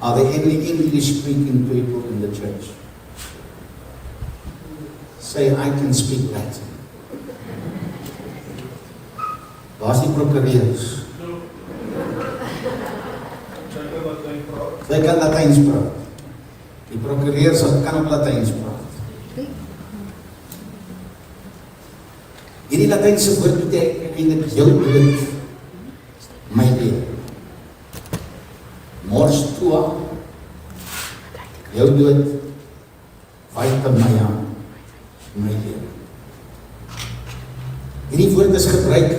Are there any English-speaking people in the church? Say, I can speak Latin. Waar is die prokureurs? Sy kan Latijns praat. Die prokureurs kan ook Latijns praat. Hierdie Latijnse woord beteken eintlik jou dood, my lewe. Mors tua, jou dood, vita mea, my lewe. Hierdie woord is gebruik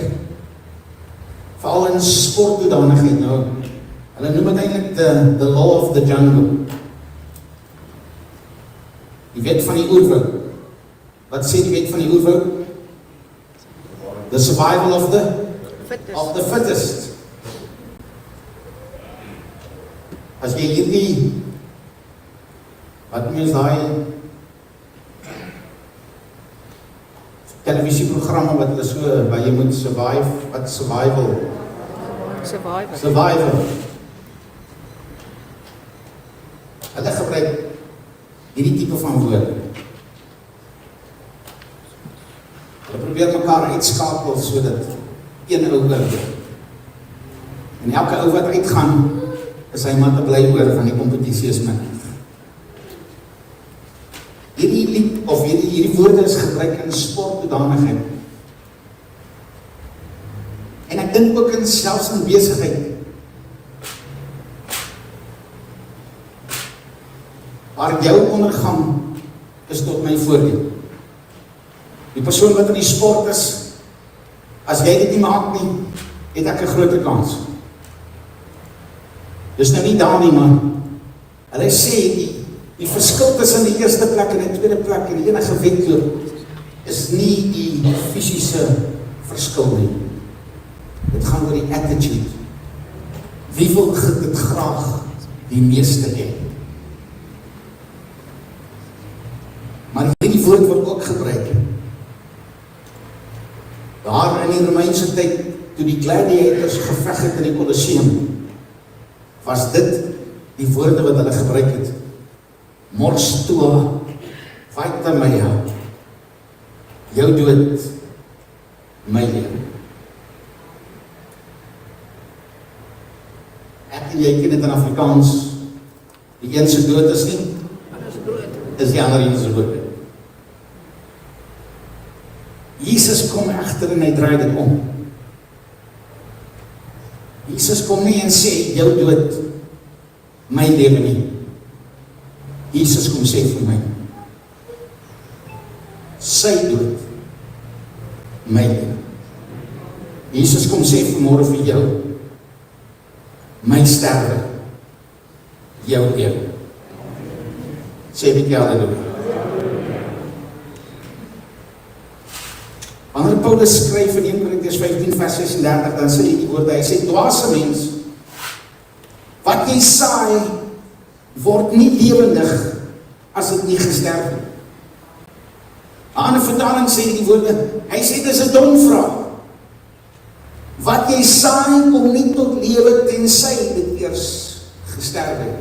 veral in sportdoedanigheid nou. Hulle noem het eintlik the law of the jungle. Die wet van die oerwoud. Wat sê die wet van die oerwoud? The survival of the fittest. As jy hierdie, wat mens daai televisieprogramme wat hulle so, waar jy moet survive, wat survival? Survival. Hulle gebruik hierdie tipe van woorde. Hulle probeer mekaar uitskakel sodat een ou oorwin. En elke ou wat uitgaan, is hy maar te bly oor van die kompetisie is min. Hierdie lied of hierdie woorde is gebruik in sportdoedanigheid. En ek dink ook in selfs in besigheid. Waar jou ondergang is tot my voordeel. Die persoon wat in die sport is, as jy dit nie maak nie, het ek 'n groter kans. Dis nou nie daar nie, man. Hulle sê die verskil tussen die eerste plek en die tweede plek en die enige wedloop is nie die fisiese verskil nie. Dit gaan oor die attitude. Wie wil dit graag die meeste hê? Maar hierdie woord word ook gebruik. Daar in die Romeinse tyd, toe die gladiators geveg het in die Colosseum, was dit die woorde wat hulle gebruik het. Mors tua, vita mea, jou dood, my lewe. Ek en jy ken dit in Afrikaans, die een se dood is nie, is die ander een se dood. Jesus kom agter en hy draai dit om. Jesus kom nie en sê, jou dood, my lewe nie. Jesus kom sê vir my, sy dood, my lewe. Jesus kom sê vanmôre vir jou, my sterwe, jou lewe. Sê bietjie halleluja. Wanneer Paulus skryf in 1 Korintiërs 15 vers 36, dan sê hy die woorde, hy sê, dwaase mens, wat jy saai, word nie lewendig, as dit nie gesterf nie. 'n ander vertaling sê die woorde, hy sê, dit is 'n dom vraag. Wat jy saai, kom nie tot lewe, tensy dit eers gesterf het.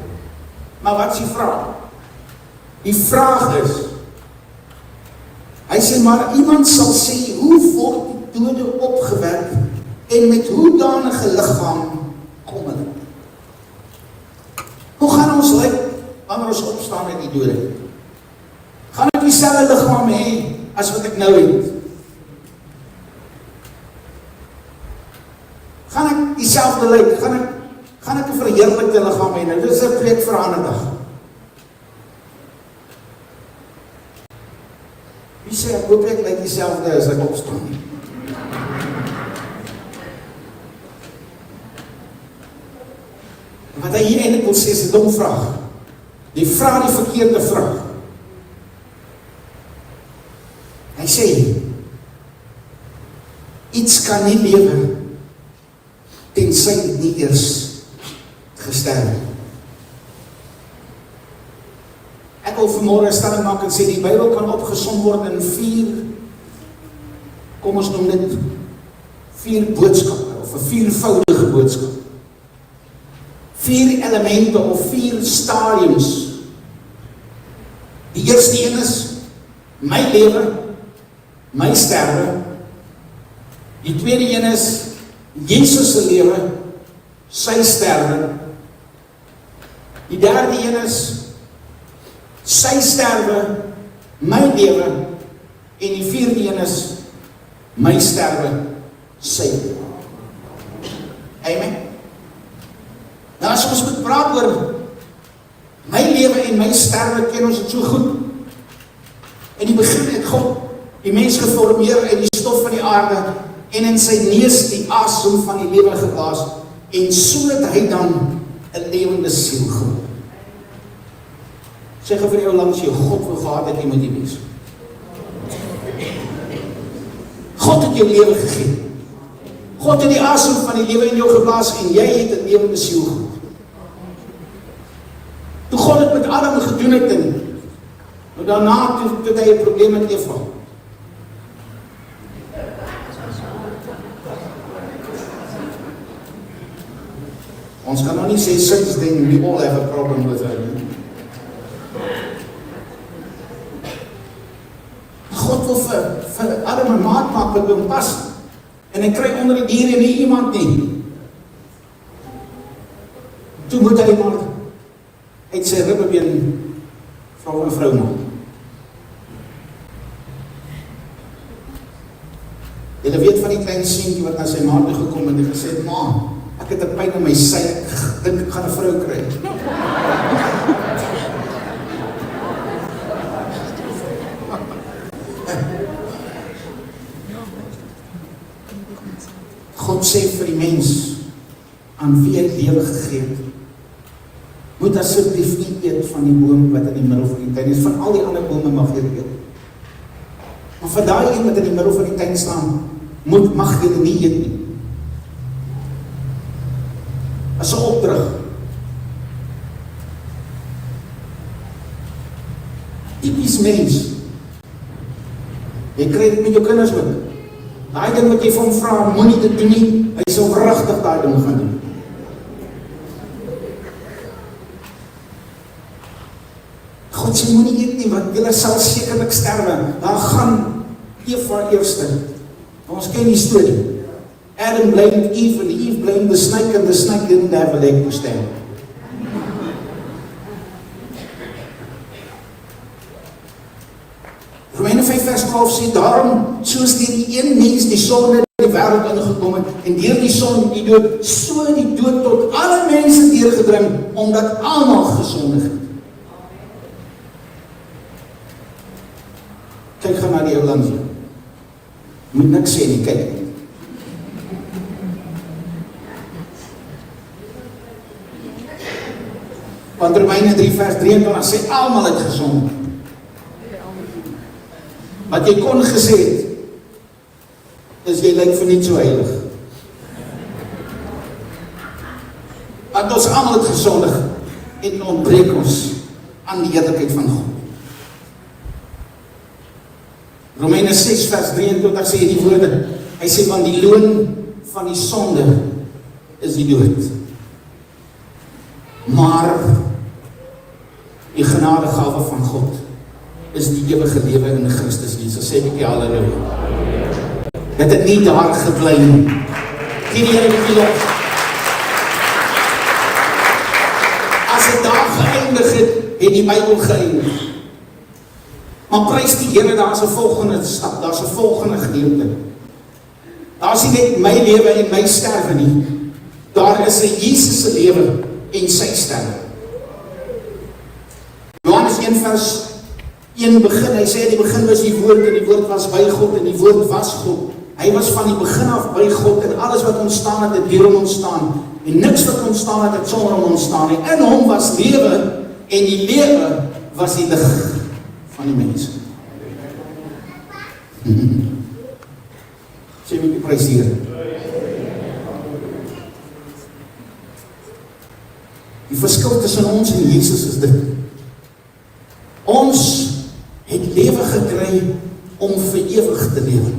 Maar wat is die vraag? Die vraag is, hy sê, maar iemand sal sê, hoe word die dode opgewek en met hoedanige liggaam kom hulle? Hoe gaan ons lyk wanneer ons opstaan uit die dode? Gaan ek dieselfde liggaam hê as wat ek nou het? Gaan ek dieselfde lyk? Gaan ek 'n verheerlikte liggaam hê? Nou, dit is 'n preek vir 'n ander dag. Wie sê, ek hoop ek lyk dieselfde as ek opstaan nie. Wat hy hier eintlik wil sê, is 'n dom vraag. Die vraag die verkeerde vraag. Hy sê, iets kan nie lewe, tensy dit nie eers gesterf het. Ek wil vanmôre 'n stelling maak en sê, die Bybel kan opgesom word in 4, kom ons noem dit, 4 boodskappe, of 'n 4voudige boodskap. 4 elemente of 4 stadiums. Die eerste een is my lewe, my sterwe. Die tweede een is Jesus se lewe, sy sterwe. Die derde een is sy sterwe, my lewe, en die vierde een is my sterwe, sy lewe. Amen. Nou as ons moet praat oor my lewe en my sterwe, ken ons het so goed. In die begin het God die mens geformeer uit die stof van die aarde en in sy neus die asem van die lewe geblaas en so het hy dan 'n lewende siel geword. Sê vir jou langs jou, God wil gehad dat jy moet die wees. God het jou lewe gegee. God het die asem van die lewe in jou geblaas en jy het 'n lewende siel geword. Toe God het met Adam gedoen het en daarna toe hy 'n probleem met Eva. Ons kan nou nie sê since then we all have a problem with her. God wil vir Adam 'n maat maak wat hom pas. En hy kry onder die diere nie iemand nie. Toe moet hy maar uit sy ribbebeen vrou en vrou maak. Julle weet van die klein seentjie wat na sy ma toe gekom en hy gesê het, "Ma, ek het 'n pyn in my sy, ek dink ek gaan 'n vrou kry." God sê vir die mens aan wie hy lewe gegee het, moet asseblief nie eet van die boom wat in die middel van die tuin is. Van al die ander bome mag jy eet. Maar vir daai een wat in die middel van die tuin staan, mag jy nie eet nie. As 'n opdrag. Tipies mens. Jy kry dit met jou kinders ook. Daai ding wat jy van hom vra, moenie dit doen nie. Hy sal regtig daai ding gaan doen. God sê moenie eet nie, want julle sal sekerlik sterwe. Daar gaan Eva eerste. Ons ken die storie. Adam blamed Eve and Eve blamed the snake and the snake didn't have a leg to stand. Romeine 5 vers 12 sê, daarom soos die een mens die sonde in die wêreld ingekom het en deur die sonde die dood, so die dood tot alle mense deurgedring, omdat almal gesondig het. Kyk gaan na die ou langs jou. Moet niks sê nie, kyk. Want Romeine 3 vers 23 sê, almal het gesondig. Wat jy kon gesê het, is jy lyk vir niet so heilig. Want ons almal het gesondig en ontbreek ons aan die heerlikheid van God. Romeine 6 vers 23 sê die woorde, hy sê, want die loon van die sonde is die dood. Maar die genadegawe van God is die ewige lewe in Christus Jesus. Sê ek halleluja. Dat het nie daar gebly nie. Gee die Here die lof. As het daar geëindig het, het die Bybel geëindig. Maar prys die Here, daar is 'n volgende stap, daar is 'n volgende gedeelte. Daar is nie net my lewe en my sterwe nie. Daar is 'n Jesus se lewe en sy sterwe. Johannes 1 vers 1 begin, hy sê, die begin was die woord en die woord was by God en die woord was God. Hy was van die begin af by God en alles wat ontstaan het deur hom ontstaan. En niks wat ontstaan het sonder hom ontstaan nie. In hom was lewe en die lewe was die lig van die mense. Sê met die prys hier. Die verskil tussen ons en Jesus is dit. Ons het lewe gekry om vir ewig te lewe.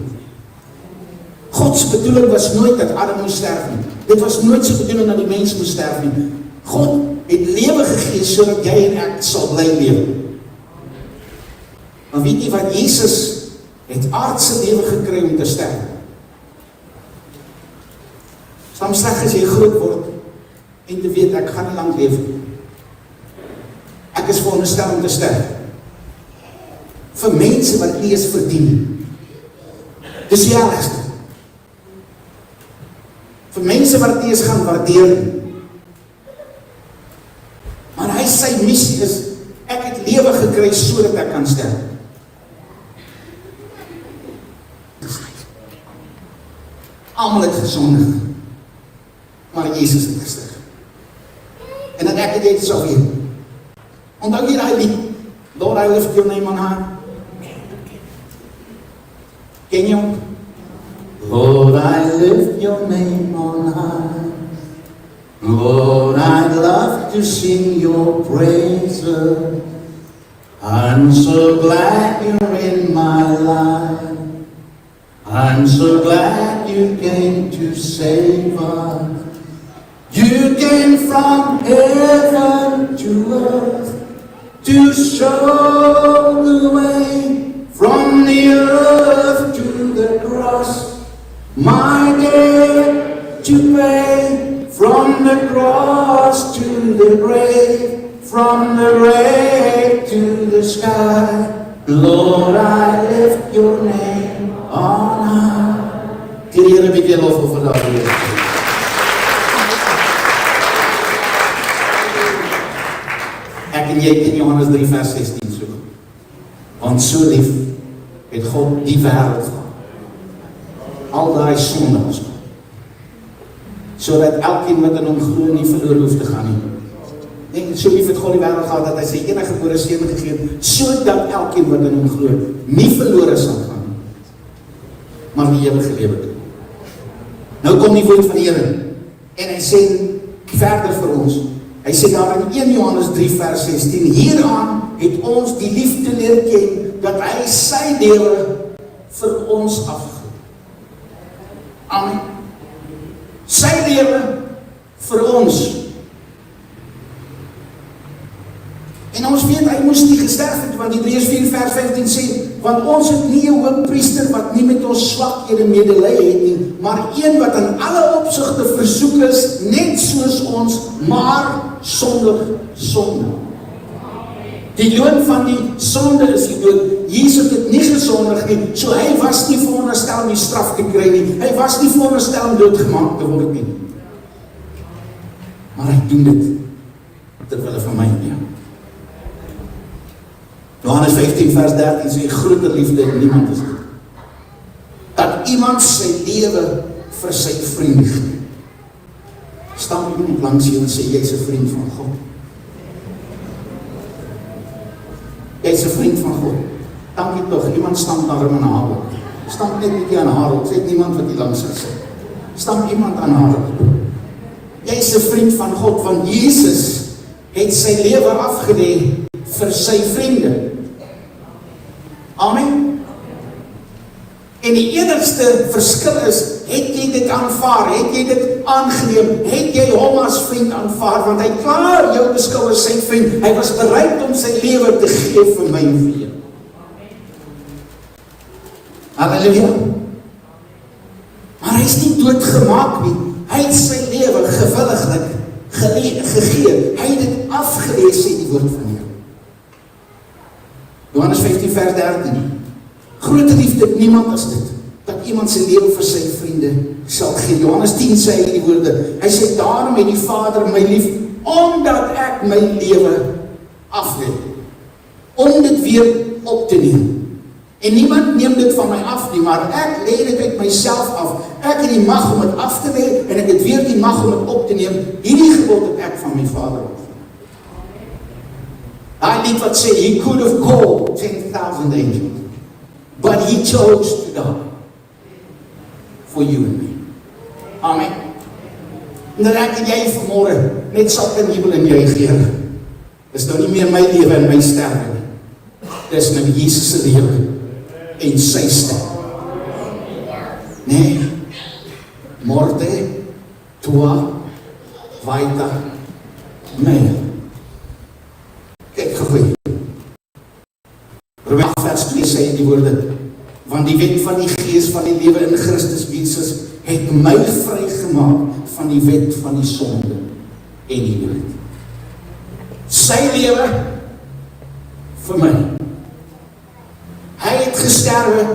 Gods bedoeling was nooit dat Adam moes sterf nie. Dit was nooit sy bedoeling dat die mens moes sterf nie. God het lewe gegee sodat jy en ek sal bly lewe. Maar weet jy wat, Jesus het aardse lewe gekry om te sterf. Soms sleg as jy groot word en te weet ek gaan nie lang leef nie. Ek is veronderstel om te sterf. Vir mense wat nie eens verdien. Dis die ergste. Vir mense wat nie eens gaan waardeer nie. Maar hy sy missie is, ek het lewe gekry sodat ek kan sterf. Almal het gesondig, maar Jesus het gesterf. En dat ek dit sal weet. Onthou jy daai lied, Lord, I lift your name on high. Ken jy hom? Lord, I lift your name on high. Lord, I'd love to sing your praises. I'm so glad you're in my life. I'm so glad you came to save us. You came from heaven to earth to show the way from the earth to the cross. My debt to pay, from the cross to the grave, from the grave to the sky. Lord, I lift your name on high. Die Here bied jy lof vir vandag weer. Ek en jy ken Johannes 3 vers 16 so. Want so lief het God die wêreld gehad. Al daai sondaars. Sodat elkeen wat in hom glo nie verlore hoef te gaan nie. Denk, so lief het God die wêreld gehad dat hy sy enige gebore seun gegee het, sodat elkeen wat in hom glo nie verlore sal gaan nie, maar die ewige lewe het. Nou kom die woord van die Here en hy sê verder vir ons. Hy sê daar in 1 Johannes 3 vers 16, hieraan het ons die liefde leer ken, dat hy sy lewe vir ons afgegee. Amen. Sy lewe vir ons. En ons weet, hy moes nie gesterf het, want Hebreërs 4 vers 15 sê, want ons het nie 'n hoogpriester wat nie met ons swakhede medelee het nie, maar een wat in alle opsigte versoek is, net soos ons, maar sonder sonde. Die loon van die sonde is die dood. Jesus het nie gesondig nie, so hy was nie veronderstel om die straf te kry nie. Hy was nie veronderstel om doodgemaak te word nie. Maar hy doen dit terwille van my en jou. Johannes 15 vers 13 sê, groter liefde en niemand is dit. Dat iemand sy lewe vir sy vriend gee. Staan iemand langs jou en sê, jy is 'n vriend van God. Jy is 'n vriend van God. Dankie tog, iemand stamp daar in Harold. Stamp net nie aan Harold, sê niemand wat hier langs sit. Stamp iemand aan Harold. Jy is 'n vriend van God, want Jesus het sy lewe afgelê vir sy vriende. Amen. En die enigste verskil is, het jy dit aanvaar, het jy dit aangeneem, het jy hom as vriend aanvaar, want hy klaar jou beskou as sy vriend, hy was bereid om sy lewe te gee vir my en vir jou. Halleluja. Maar hy is nie doodgemaak nie, hy het sy lewe gewilliglik gegee, hy het dit afgelees, sê die woord van Here. Johannes 15 vers 13. Grote liefde het niemand as dit, dat iemand sy lewe vir sy vriende sal gee. Johannes 10 sê hy die woorde, hy sê daarom het die Vader my lief, omdat ek my lewe aflê, om dit weer op te neem. En niemand neem dit van my af nie, maar ek lê dit uit myself af. Ek het die mag om dit af te lê, en ek het weer die mag om dit op te neem. Hierdie gebod het ek van my Vader af. Daai lied wat sê, he could have called 10,000 angels, but he chose to die for you and me. Amen. En dan ek en jy vanmorgen net sal in jubel en jy gee. Dis nou nie meer my lewe en my sterwe nie. Dis nou Jesus se lewe en sy sterwe. Nee. Morte, tua, vaita, my. Kyk gegooi. Romeine 8 vers 2 sê die woorde, want die wet van die gees van die lewe in Christus Jesus het my vrygemaak van die wet van die sonde en die dood. Sy lewe vir my. Hy het gesterwe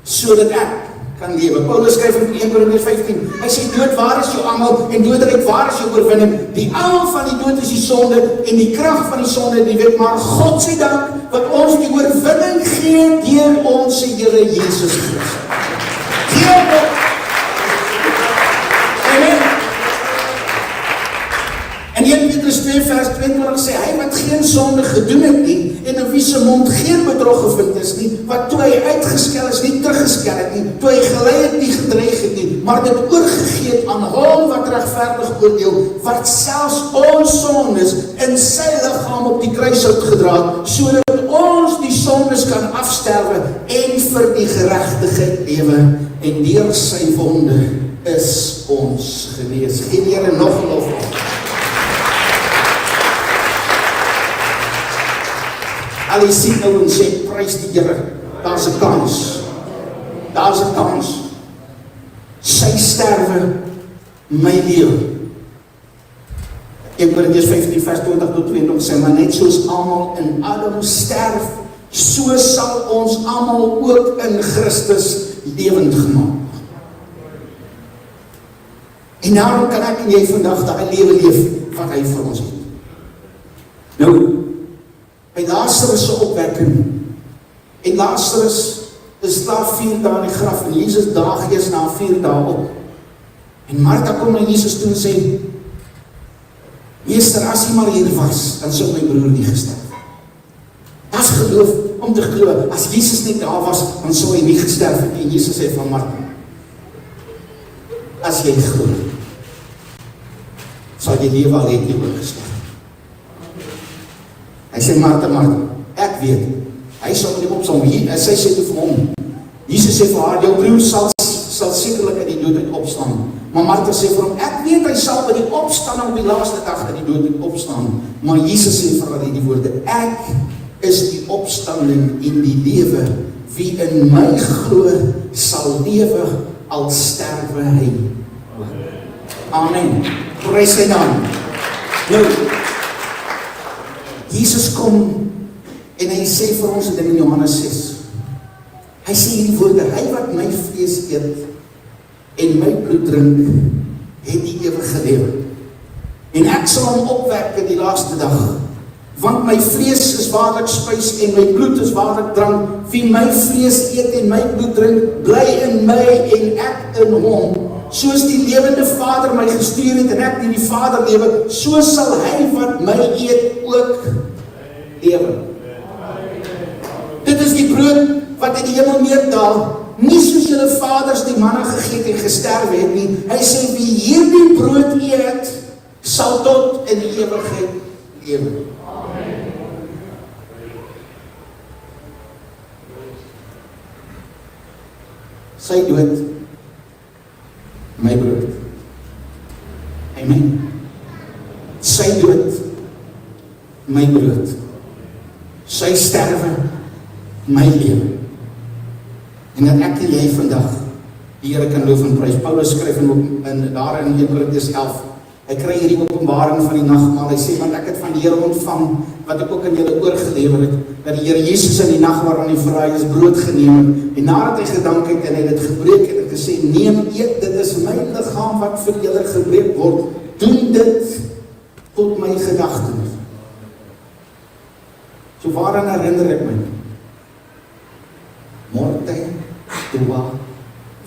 sodat ek kan lewe. Paulus skryf in 1 Korintiërs 15, hy sê dood waar is jou angel en doodryk waar is jou oorwinning? Die angel van die dood is die sonde en die krag van die sonde die wet, maar God sê dank wat ons die oorwinning gee deur ons Here Jesus Christus. Amen. En 1 Petrus 2 vers 22 sê, hy wat geen sonde gedoen het nie, en in wie se mond geen bedrog gevind is nie, wat toe hy uitgeskel is nie teruggeskel het nie, toe hy gelei het nie gedreig het nie, maar dit oorgegee het aan hom wat regverdig oordeel, wat selfs ons sondes in sy liggaam op die kruis uitgedra het, sodat ons die sondes kan afsterwe en vir die geregtigheid lewe, en deur sy wonde is ons genees. Gee die Here nog lof. Al die sien nou en sê, prys die Here, daar is 'n kans. Daar is 'n kans. Sy sterwe, my lewe. 1 Korintiërs 15 vers 20 tot 22 sê, maar net soos almal in Adam sterf, so sal ons almal ook in Christus lewend gemaak. En daarom kan ek en jy vandag daai lewe leef wat hy vir ons het. Nou, by Lazarus se opwekking, en Lazarus is daar 4 dae in die graf, en Jesus daag eers na 4 dae op. En Martha kom na Jesus toe en sê, Meester, as hy maar hier was, dan sou my broer nie gesterf. Dat is geloof, om te glo, as Jesus net daar was, dan sou hy nie gesterf het. En Jesus sê van Martha, as jy glo, sal jy lewe al het nie ook gesterf. Hy sê, Martha, ek weet, hy sal nie opstaan, sy sê toe vir hom, Jesus sê vir haar, jou broer sal sekerlik in die dood uit opstaan, maar Martha sê vir hom, ek weet, hy sal by die opstanding op die laaste dag in die dood uit opstaan, maar Jesus sê vir haar die woorde, ek is die opstanding en die lewe, wie in my glo, sal lewe, al sterwe hy. Amen. Prys sy naam. Nou, Jesus kom en hy sê vir ons in Johannes 6. Hy sê hierdie woorde, hy wat my vlees eet en my bloed drink, het die ewige lewe. En ek sal hom opwek in die laaste dag. Want my vlees is waarlik spys en my bloed is waarlik drank. Wie my vlees eet en my bloed drink, bly in my en ek in hom. Soos die lewende Vader my gestuur het en ek in die Vader lewe, so sal hy wat my eet ook lewe. Dit is die brood wat in die hemel neerdal, nie soos julle vaders die manna gegee het en gesterwe het nie. Hy sê, wie hierdie brood eet, sal tot in die ewigheid lewe. Sy dood, my brood. Amen. Sy dood, my brood. Sy sterwe, my lewe. En dat ek en jy vandag die Here kan loof en prys. Paulus skryf daar in 1 Korintiërs 11, hy kry hierdie openbaring van die nagmaal. Hy sê, want ek het van die Here ontvang, wat ek ook aan julle oorgelewer het, dat die Here Jesus in die nag waarin hy verraai is, brood geneem het, en nadat hy gedank het en hy dit gebreek het en gesê, neem, eet, dit is my liggaam wat vir julle gebreek word, doen dit tot my gedagtenis. So waaraan herinner ek my? Morte, tua,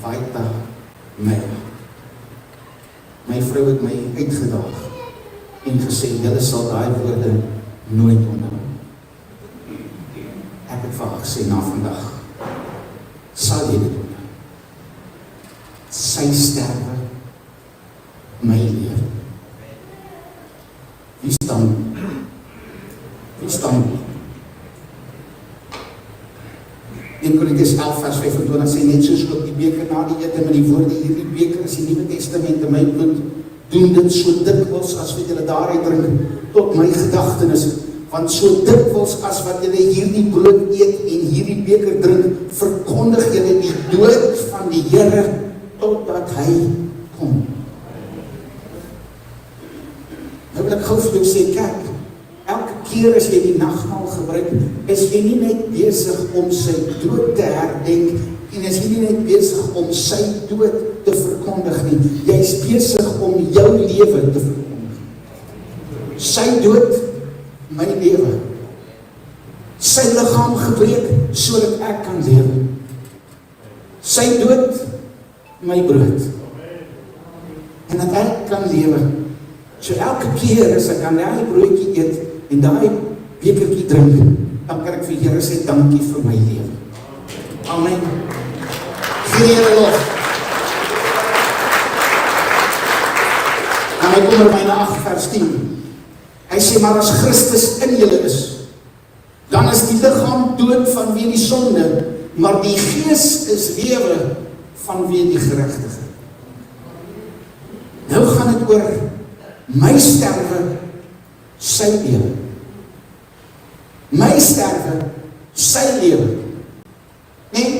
vaita, mea. My vrou het my uitgedaag en gesê, julle sal daai woorde nooit onthou. Ek het vir haar gesê, na vandag sal jy dit onthou. Sy sterwe, my lewe. Wie staan? Wie staan? 1 Korintiërs 11 vers 25 sê, net soos ook die beker na die ete met die woorde, hierdie beker is die Nuwe Testament in my bloed, doen dit so dikwels as wat julle daaruit drink tot my gedagtenis, want so dikwels as wat julle hierdie brood eet en hierdie beker drink, verkondig julle die dood van die Here totdat hy kom. Nou wil ek gou vir jou sê, kyk, elke keer as jy die nagmaal gebruik, is jy nie net besig om sy dood te herdenk, en is jy nie net besig om sy dood te verkondig nie, jy is besig om jou lewe te verkondig. Sy dood, my lewe. Sy liggaam gebreek, sodat ek kan lewe. Sy dood, my brood. En dat ek kan lewe. So elke keer as ek aan die broodjie eet, en daai bekertjie drink, dan kan ek vir Here sê, dankie vir my lewe. Amen. Gee Here lof. En hy kom in Romeine 8 vers 10. Hy sê, maar as Christus in julle is, dan is die liggaam dood vanweë die sonde, maar die gees is lewe vanweë die geregtigheid. Nou gaan dit oor my sterwe, sy lewe. My sterwe, sy lewe. Nee?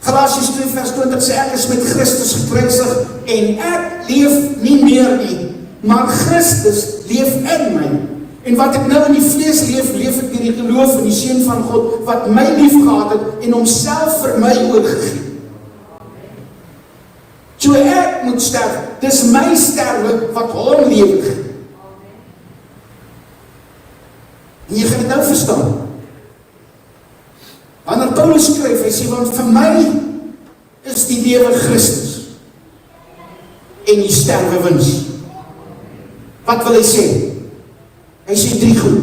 Galasiërs 2 vers 20 sê, ek is met Christus gekruisig en ek leef nie meer nie, maar Christus leef in my. En wat ek nou in die vlees leef, leef ek deur die geloof in die Seun van God, wat my lief gehad het en homself vir my oorgegee. So ek moet sterf, dis my sterwe wat hom lewe gee. En jy gaan dit nou verstaan. Wanneer Paulus skryf, hy sê, want vir my is die lewe Christus en die sterwe wins. Wat wil hy sê? Hy sê 3 goed.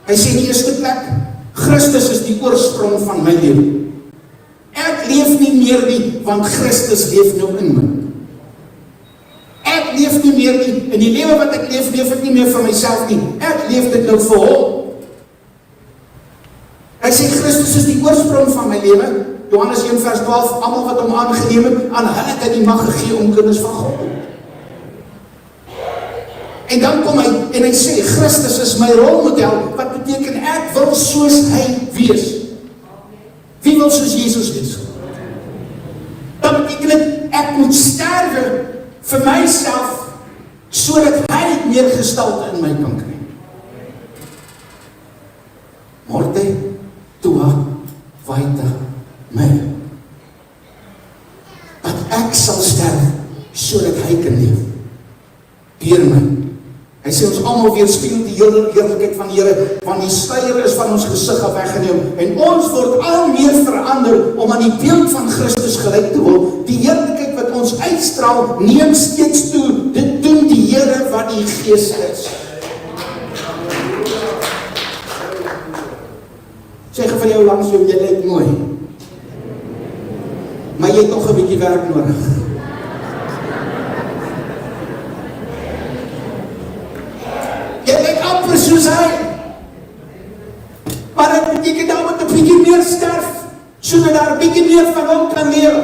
Hy sê in die eerste plek, Christus is die oorsprong van my lewe. Ek leef nie meer nie, want Christus leef nou in my. Ek leef nie meer nie, in die lewe wat ek leef ek nie meer vir myself nie. Ek leef dit nou vir hom. Hy sê, Christus is die oorsprong van my lewe. Johannes 1 vers 12, almal wat hom aangeneem het, aan hulle het hy die mag gegee om kinders van God te word. En dan kom hy, en hy sê, Christus is my rolmodel, wat beteken ek wil soos hy wees. Wie wil soos Jesus wees? Dan beteken dit, ek moet sterwe vir myself, sodat hy meer gestalte in my kan kry. Morte, tua, vaita, my. Dat ek sal sterf, sodat hy kan leef. Deur my. Hy sê ons almal weerspieël die heerlikheid van die Here, want die sluier is van ons gesig af weggeneem, en ons word al meer verander om aan die beeld van Christus gelyk te word. Die heerlikheid wat ons uitstraal, neem steeds toe. Dit doen die Here wat die Gees is. Sê vir jou langs jou, jy lyk mooi, maar jy het nog 'n bietjie werk nodig. Soos hy. Maar dit beteken dat moet 'n bietjie meer sterf, sodat daar 'n bietjie meer van hom kan lewe.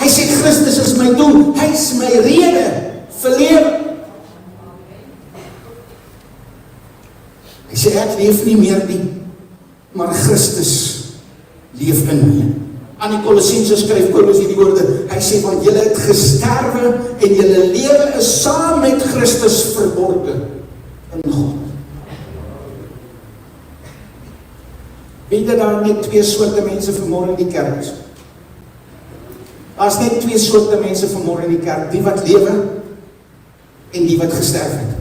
Hy sê Christus is my doel, hy is my rede vir lewe. Hy sê ek leef nie meer nie, maar Christus leef in my. Aan die Kolossense skryf Paulus hierdie woorde. Hy sê, want julle het gesterwe en julle lewe is saam met Christus verborge in God. Weet jy daar net 2 soorte mense vanmôre in die kerk is? Daar's net 2 soorte mense vanmôre in die kerk, die wat lewe en die wat gesterf het.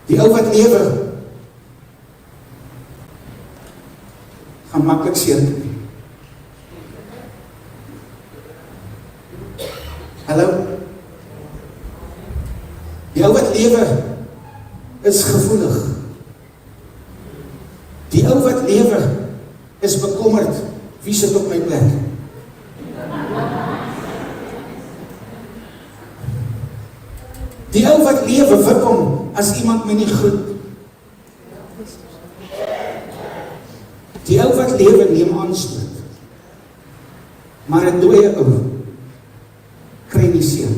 Die ou wat lewe gaan maklik seer. Hallo? Die ou wat lewe is gevoelig. Die ou wat lewe is bekommerd. Wie sit op my plek? Die ou wat lewe wip hom as iemand my nie groet. Die ou wat lewe neem aanstoot. Maar 'n dooie ou kry nie seën.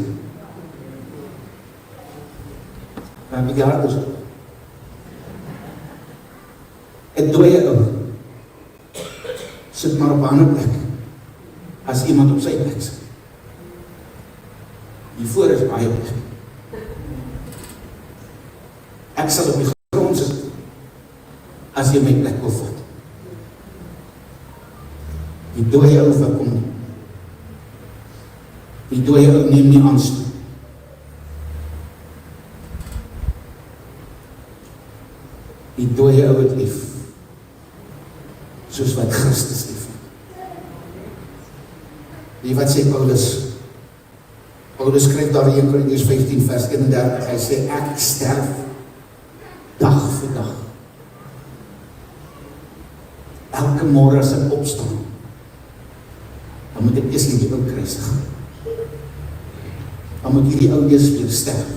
Dan die harters. 'n dooie ou sit maar op 'n ander plek as iemand op sy plek sit. Die voor is baie plek. Ek sal op die grond sit as jy my plek wil vat. Die dooie ou wat kom nie. Die dooie ou neem nie aanstoot. Die dooie ou het lief, soos wat Christus lief het. Die wat sê Paulus skryf daar in 1 Korintiërs 15 vers 31, hy sê ek sterf dag vir dag. Elke môre as ek opstaan, dan moet ek eers die ou kruisig. Dan moet hierdie ou eers weer sterf.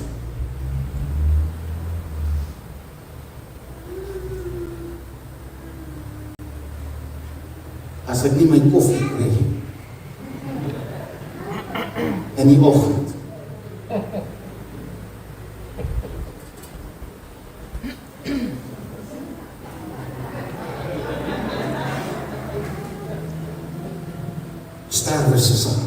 As ek nie my koffie kry in die oggend, sterwe se saak.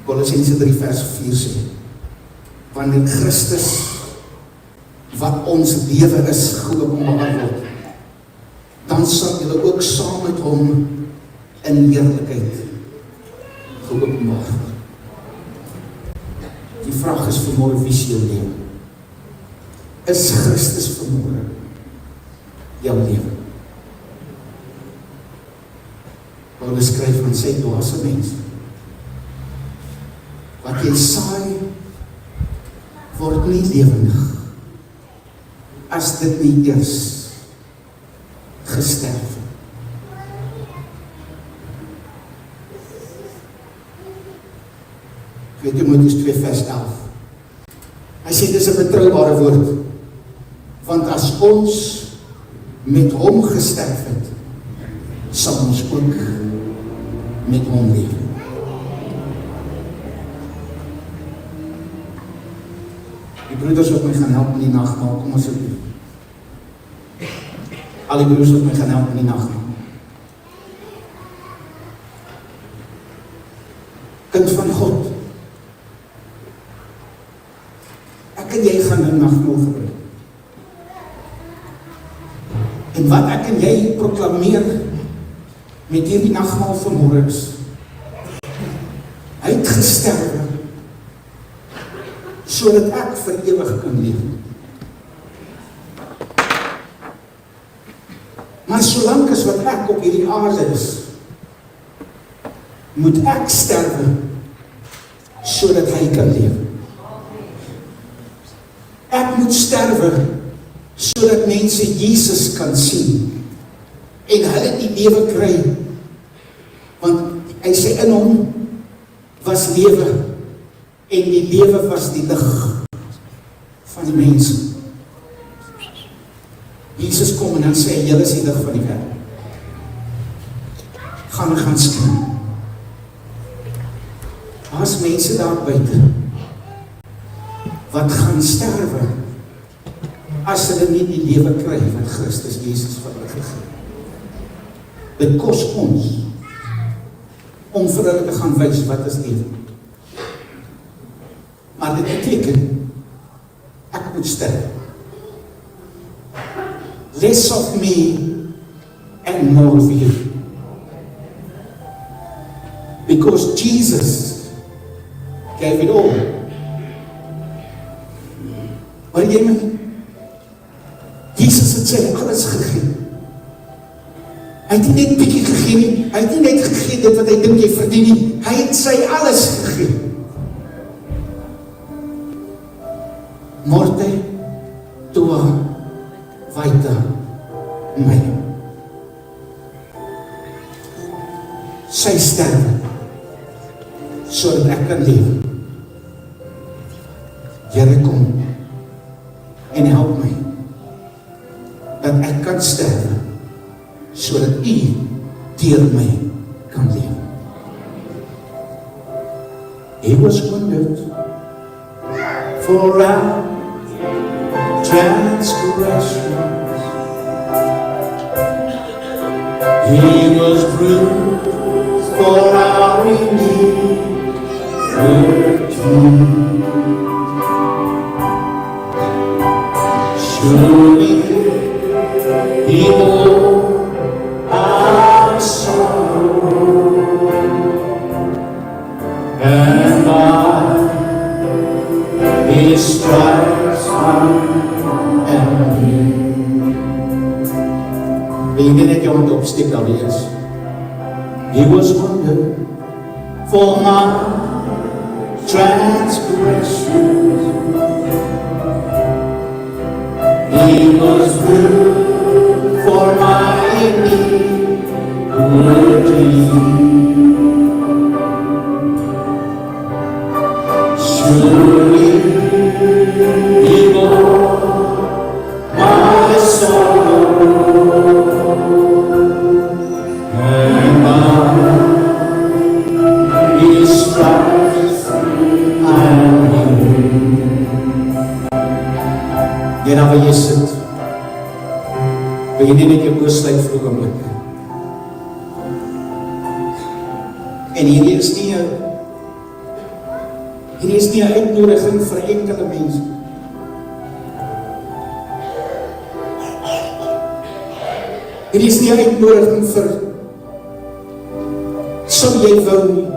Kolossense 3 vers 4 sê, wanneer Christus, wat ons lewe is, geopenbaar word, dan sal julle ook saam met hom in heerlikheid geopenbaar word. Die vraag is vanmôre, wie is jou lewe? Is Christus vanmôre jou lewe? Paulus skryf van sy dwaase mens, wat jy saai, word nie lewendig, as dit nie eers gesterf. 2 Timoteus 2 vers 11. Hy sê dis 'n betroubare woord, want as ons met hom gesterf het, sal ons ook met hom leef. Die broeders wat my gaan help in die nagmaal, kom asseblief. Al die broers wat my gaan help in die nagmaal. Kind van God, ek en jy gaan nou nagmaal gebruik. En wat ek en jy proklameer met hierdie nagmaal vanmôre is, hy het gesterf sodat ek vir ewig kan leef. Maar solank as wat ek op hierdie aarde is, moet ek sterwe sodat hy kan leef. Ek moet sterwe sodat mense Jesus kan sien en hulle die lewe kry, want hy sê in hom was lewe en die lewe was die lig van die mense. Jesus kom en dan sê hy, julle is die lig van die wêreld. Gaan skyn. As mense daar buite wat gaan sterwe as hulle nie die lewe kry wat Christus Jesus vir hulle gegee het. Dit kos ons om vir hulle te gaan wys wat is lewe. Maar dit beteken ek moet sterf. Less of me and more of you. Because Jesus gave it all. Hoor jy my? Jesus het sy alles gegee. Hy het nie net bietjie gegee nie, hy het nie net gegee dit wat hy dink jy verdien nie, hy het sy alles gegee. Morte, tua, vaita, my. sy sterwe, sodat ek kan lewe. Here, kom en help my, dat ek kan sterwe, sodat U deur my kan lewe. He was wounded for our transgressions. He was bruised for our iniquity. Surely He bore our sorrow, and by His stripes I am healed. Wil jy net jou hand opsteek daar wees? He was wounded for my transgressions. He was bruised for my iniquity. Surely He bore my sorrow, and by His stripes I am healed. Jy nou waar jy sit, wil jy net jou oë sluit vir 'n oomblik. En hierdie is nie 'n uitnodiging vir enkele mense. Hierdie is nie 'n uitnodiging vir sou jy wou nie.